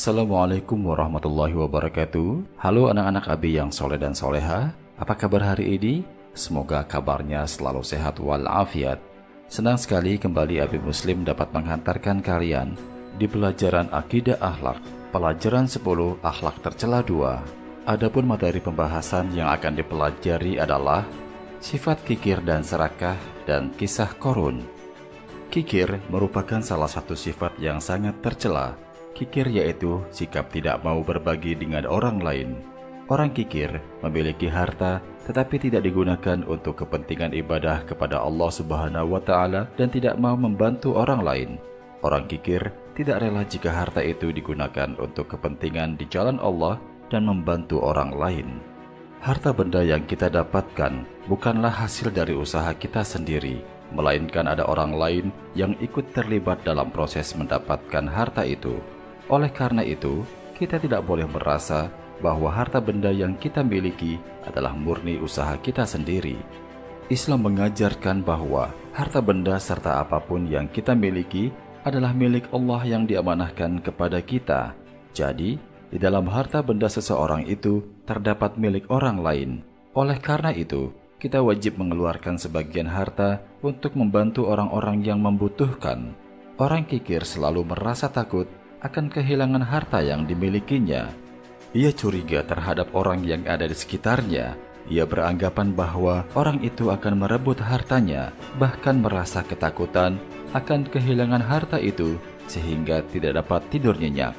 Assalamualaikum warahmatullahi wabarakatuh. Halo anak-anak Abi yang soleh dan soleha. Apa kabar hari ini? Semoga kabarnya selalu sehat walafiat. Senang sekali kembali Abi Muslim dapat menghantarkan kalian di pelajaran Akidah Akhlak, pelajaran 10 Akhlak Tercela 2. Adapun materi pembahasan yang akan dipelajari adalah sifat kikir dan serakah dan kisah Qorun. Kikir merupakan salah satu sifat yang sangat tercela. Kikir yaitu sikap tidak mau berbagi dengan orang lain. Orang kikir memiliki harta tetapi tidak digunakan untuk kepentingan ibadah kepada Allah Subhanahu wa Ta'ala dan tidak mau membantu orang lain. Orang kikir tidak rela jika harta itu digunakan untuk kepentingan di jalan Allah dan membantu orang lain. Harta benda yang kita dapatkan bukanlah hasil dari usaha kita sendiri, melainkan ada orang lain yang ikut terlibat dalam proses mendapatkan harta itu. Oleh karena itu, kita tidak boleh merasa bahwa harta benda yang kita miliki adalah murni usaha kita sendiri. Islam mengajarkan bahwa harta benda serta apapun yang kita miliki adalah milik Allah yang diamanahkan kepada kita. Jadi, di dalam harta benda seseorang itu terdapat milik orang lain. Oleh karena itu, kita wajib mengeluarkan sebagian harta untuk membantu orang-orang yang membutuhkan. Orang kikir selalu merasa takut akan kehilangan harta yang dimilikinya. Ia curiga terhadap orang yang ada di sekitarnya. Ia beranggapan bahwa orang itu akan merebut hartanya, bahkan merasa ketakutan akan kehilangan harta itu sehingga tidak dapat tidur nyenyak.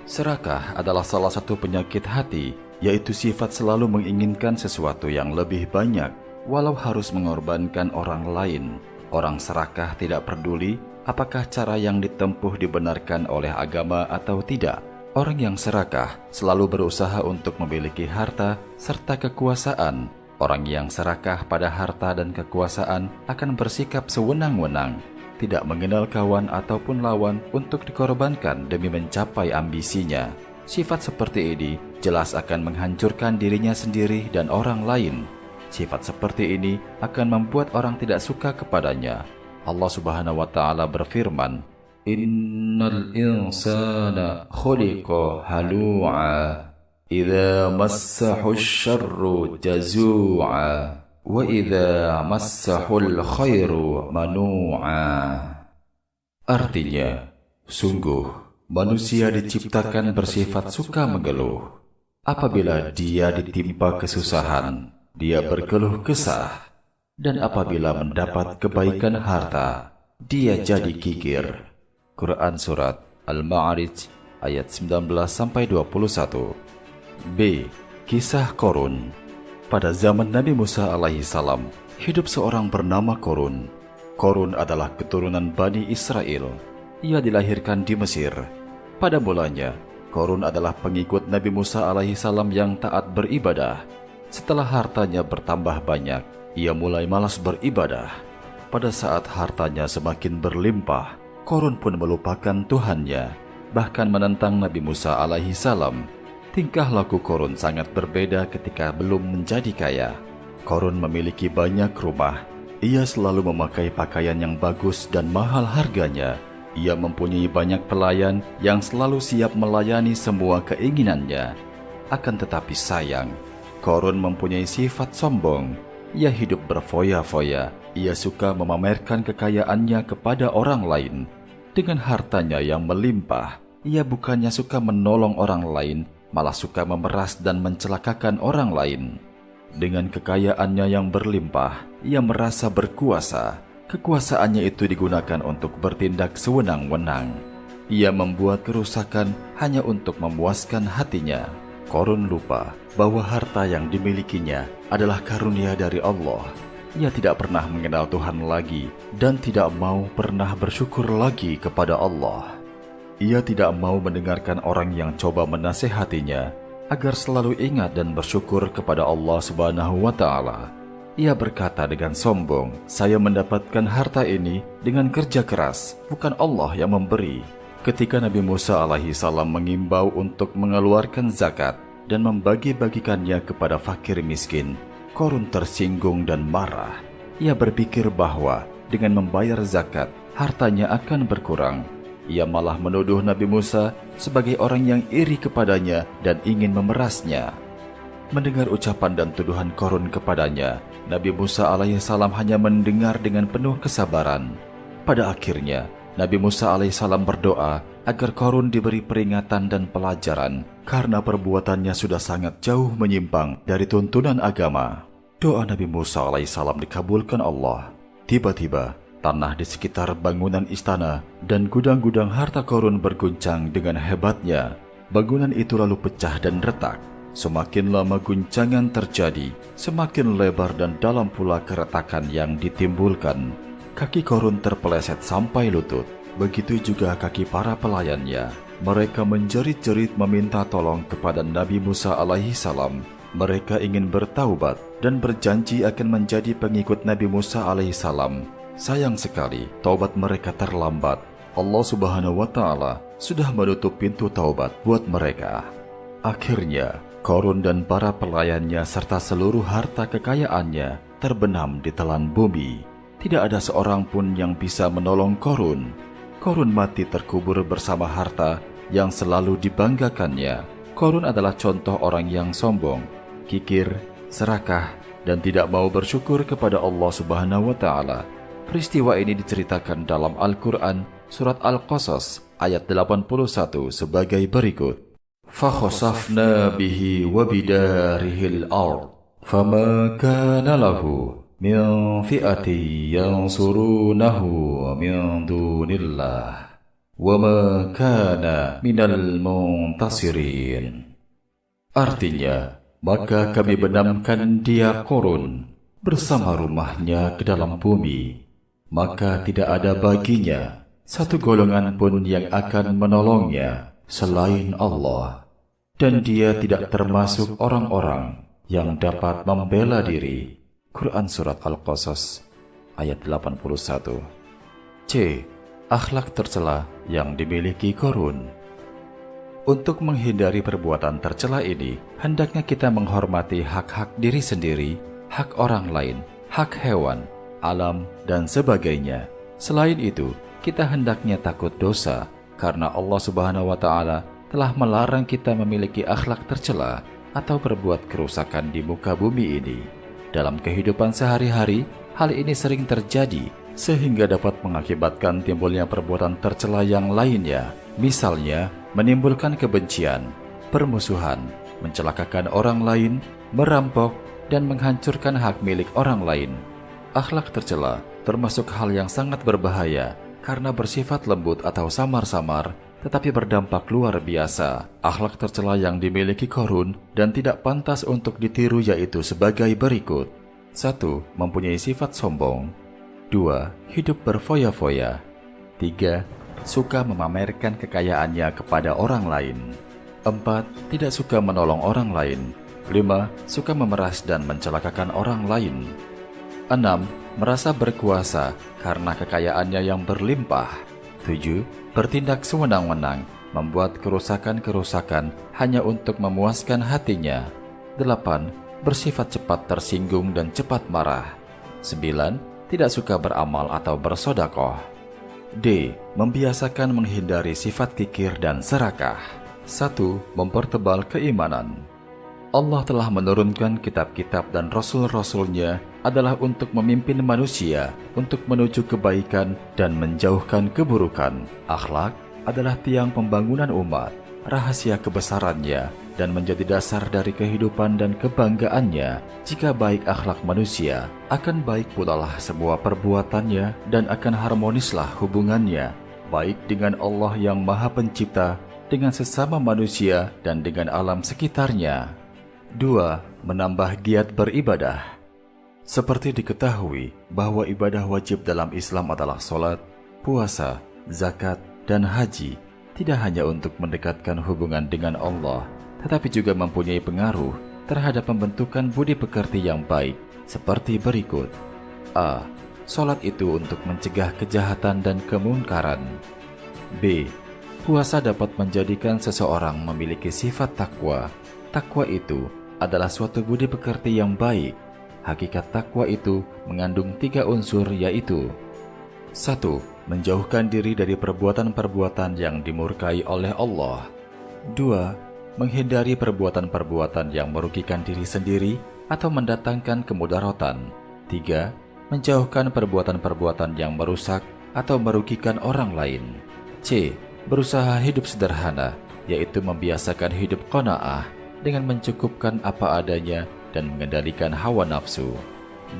Serakah adalah salah satu penyakit hati, yaitu sifat selalu menginginkan sesuatu yang lebih banyak, walau harus mengorbankan orang lain. Orang serakah tidak peduli apakah cara yang ditempuh dibenarkan oleh agama atau tidak. Orang yang serakah selalu berusaha untuk memiliki harta serta kekuasaan. Orang yang serakah pada harta dan kekuasaan akan bersikap sewenang-wenang, tidak mengenal kawan ataupun lawan untuk dikorbankan demi mencapai ambisinya. Sifat seperti ini jelas akan menghancurkan dirinya sendiri dan orang lain. Sifat seperti ini akan membuat orang tidak suka kepadanya. Allah Subhanahu wa Ta'ala berfirman, Innal insana khuliqa halu'a idza massahu syarru jazu'a wa idza massahul khairu manu'a. Artinya, sungguh manusia diciptakan bersifat suka mengeluh. Apabila dia ditimpa kesusahan, dia berkeluh kesah. Dan apabila mendapat kebaikan harta, dia jadi kikir. Quran Surat Al-Ma'arij ayat 19-21. B. Kisah Qorun. Pada zaman Nabi Musa alaihissalam, hidup seorang bernama Qorun. Qorun adalah keturunan Bani Israel. Ia dilahirkan di Mesir. Pada mulanya, Qorun adalah pengikut Nabi Musa alaihissalam yang taat beribadah. Setelah hartanya bertambah banyak, ia mulai malas beribadah. Pada saat hartanya semakin berlimpah, Qorun pun melupakan Tuhannya, bahkan menentang Nabi Musa alaihissalam. Tingkah laku Qorun sangat berbeda ketika belum menjadi kaya. Qorun memiliki banyak rumah. Ia selalu memakai pakaian yang bagus dan mahal harganya. Ia mempunyai banyak pelayan yang selalu siap melayani semua keinginannya. Akan tetapi sayang, Qorun mempunyai sifat sombong. Ia hidup berfoya-foya. Ia suka memamerkan kekayaannya kepada orang lain. Dengan hartanya yang melimpah, ia bukannya suka menolong orang lain, malah suka memeras dan mencelakakan orang lain. Dengan kekayaannya yang berlimpah, ia merasa berkuasa. Kekuasaannya itu digunakan untuk bertindak sewenang-wenang. Ia membuat kerusakan hanya untuk memuaskan hatinya. Qorun lupa bahwa harta yang dimilikinya adalah karunia dari Allah. Ia tidak pernah mengenal Tuhan lagi dan tidak mau pernah bersyukur lagi kepada Allah. Ia tidak mau mendengarkan orang yang coba menasehatinya agar selalu ingat dan bersyukur kepada Allah Subhanahu wa Ta'ala. Ia berkata dengan sombong, "Saya mendapatkan harta ini dengan kerja keras, bukan Allah yang memberi." Ketika Nabi Musa alaihissalam mengimbau untuk mengeluarkan zakat dan membagi-bagikannya kepada fakir miskin, Qorun tersinggung dan marah. Ia berpikir bahwa dengan membayar zakat, hartanya akan berkurang. ia malah menuduh Nabi Musa sebagai orang yang iri kepadanya dan ingin memerasnya. Mendengar ucapan dan tuduhan Qarun kepadanya, Nabi Musa alaihissalam hanya mendengar dengan penuh kesabaran. Pada akhirnya, Nabi Musa alaihissalam berdoa agar Qarun diberi peringatan dan pelajaran karena perbuatannya sudah sangat jauh menyimpang dari tuntunan agama. Doa Nabi Musa alaihissalam dikabulkan Allah. Tiba-tiba, tanah di sekitar bangunan istana dan gudang-gudang harta Qarun berguncang dengan hebatnya. Bangunan itu lalu pecah dan retak. Semakin lama guncangan terjadi, semakin lebar dan dalam pula keretakan yang ditimbulkan. Kaki Qarun terpeleset sampai lutut. Begitu juga kaki para pelayannya. Mereka menjerit-jerit meminta tolong kepada Nabi Musa alaihissalam. Mereka ingin bertaubat dan berjanji akan menjadi pengikut Nabi Musa alaihissalam. Sayang sekali, taubat mereka terlambat. Allah Subhanahu wa Ta'ala sudah menutup pintu taubat buat mereka. Akhirnya, Qarun dan para pelayannya serta seluruh harta kekayaannya terbenam di telan bumi. Tidak ada seorang pun yang bisa menolong Qarun. Qarun mati terkubur bersama harta yang selalu dibanggakannya. Qarun adalah contoh orang yang sombong, kikir, serakah, dan tidak mau bersyukur kepada Allah Subhanahu wa Ta'ala. Peristiwa ini diceritakan dalam Al-Quran, surat Al-Qasas, ayat 81 sebagai berikut. فَخَسَفْنَا بِهِ وَبِدَارِهِ الْأَرْضِ فَمَا كَانَ لَهُ مِنْ فِئَةٍ يَنْصُرُونَهُ مِنْ دُونِ اللَّهِ وَمَا كَانَ مِنَ الْمُنْتَصِرِينَ. Artinya, maka kami benamkan dia Qarun bersama rumahnya ke dalam bumi, maka tidak ada baginya satu golongan pun yang akan menolongnya selain Allah, dan dia tidak termasuk orang-orang yang dapat membela diri. Quran Surat Al-Qasas ayat 81. C. Akhlak tercela yang dimiliki Qarun. Untuk menghindari perbuatan tercela ini, hendaknya kita menghormati hak-hak diri sendiri, hak orang lain, hak hewan, alam, dan sebagainya. Selain itu, kita hendaknya takut dosa, karena Allah Subhanahu wa Ta'ala telah melarang kita memiliki akhlak tercela atau berbuat kerusakan di muka bumi ini. Dalam kehidupan sehari-hari, hal ini sering terjadi sehingga dapat mengakibatkan timbulnya perbuatan tercela yang lainnya. Misalnya, menimbulkan kebencian, permusuhan, mencelakakan orang lain, merampok, dan menghancurkan hak milik orang lain. Akhlak tercela termasuk hal yang sangat berbahaya karena bersifat lembut atau samar-samar, tetapi berdampak luar biasa. Akhlak tercela yang dimiliki Qarun dan tidak pantas untuk ditiru yaitu sebagai berikut. 1. Mempunyai sifat sombong. 2. Hidup berfoya-foya. 3. Suka memamerkan kekayaannya kepada orang lain. 4. Tidak suka menolong orang lain. 5. Suka memeras dan mencelakakan orang lain. 6. Merasa berkuasa karena kekayaannya yang berlimpah. 7. Bertindak sewenang-wenang, membuat kerusakan-kerusakan hanya untuk memuaskan hatinya. 8. Bersifat cepat tersinggung dan cepat marah. 9. Tidak suka beramal atau bersodakoh. D. Membiasakan menghindari sifat kikir dan serakah. 1. Mempertebal keimanan. Allah telah menurunkan kitab-kitab dan rasul-rasulnya adalah untuk memimpin manusia untuk menuju kebaikan dan menjauhkan keburukan. Akhlak adalah tiang pembangunan umat, rahasia kebesarannya, dan menjadi dasar dari kehidupan dan kebanggaannya. Jika baik akhlak manusia, akan baik pula lah semua perbuatannya dan akan harmonislah hubungannya, baik dengan Allah yang Maha Pencipta, dengan sesama manusia, dan dengan alam sekitarnya. 2. Menambah giat beribadah. Seperti diketahui bahwa ibadah wajib dalam Islam adalah sholat, puasa, zakat, dan haji, tidak hanya untuk mendekatkan hubungan dengan Allah, tetapi juga mempunyai pengaruh terhadap pembentukan budi pekerti yang baik, seperti berikut. A. Sholat itu untuk mencegah kejahatan dan kemungkaran. B. Puasa dapat menjadikan seseorang memiliki sifat takwa. Takwa itu adalah suatu budi pekerti yang baik. Hakikat takwa itu mengandung 3 unsur yaitu 1. menjauhkan diri dari perbuatan-perbuatan yang dimurkai oleh Allah. 2. Menghindari perbuatan-perbuatan yang merugikan diri sendiri atau mendatangkan kemudaratan. 3. Menjauhkan perbuatan-perbuatan yang merusak atau merugikan orang lain. C. Berusaha hidup sederhana, yaitu membiasakan hidup qanaah dengan mencukupkan apa adanya dan mengendalikan hawa nafsu.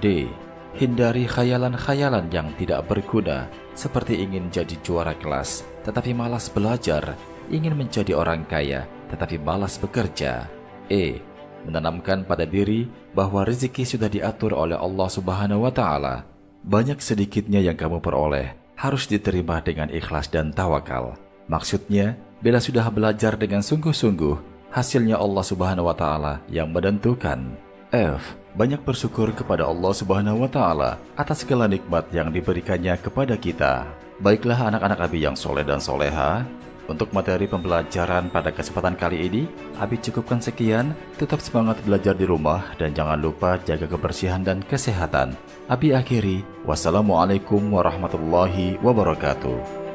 D. Hindari khayalan-khayalan yang tidak berguna, seperti ingin jadi juara kelas tetapi malas belajar, ingin menjadi orang kaya tetapi malas bekerja. E. Menanamkan pada diri bahwa rezeki sudah diatur oleh Allah Subhanahu wa Ta'ala. Banyak sedikitnya yang kamu peroleh harus diterima dengan ikhlas dan tawakal. Maksudnya, bila sudah belajar dengan sungguh-sungguh, hasilnya Allah Subhanahu wa Ta'ala yang menentukan. F. Banyak bersyukur kepada Allah Subhanahu wa Ta'ala atas segala nikmat yang diberikannya kepada kita. Baiklah anak-anak Abi yang soleh dan soleha, untuk materi pembelajaran pada kesempatan kali ini, Abi cukupkan sekian. Tetap semangat belajar di rumah dan jangan lupa jaga kebersihan dan kesehatan. Abi akhiri, wassalamualaikum warahmatullahi wabarakatuh.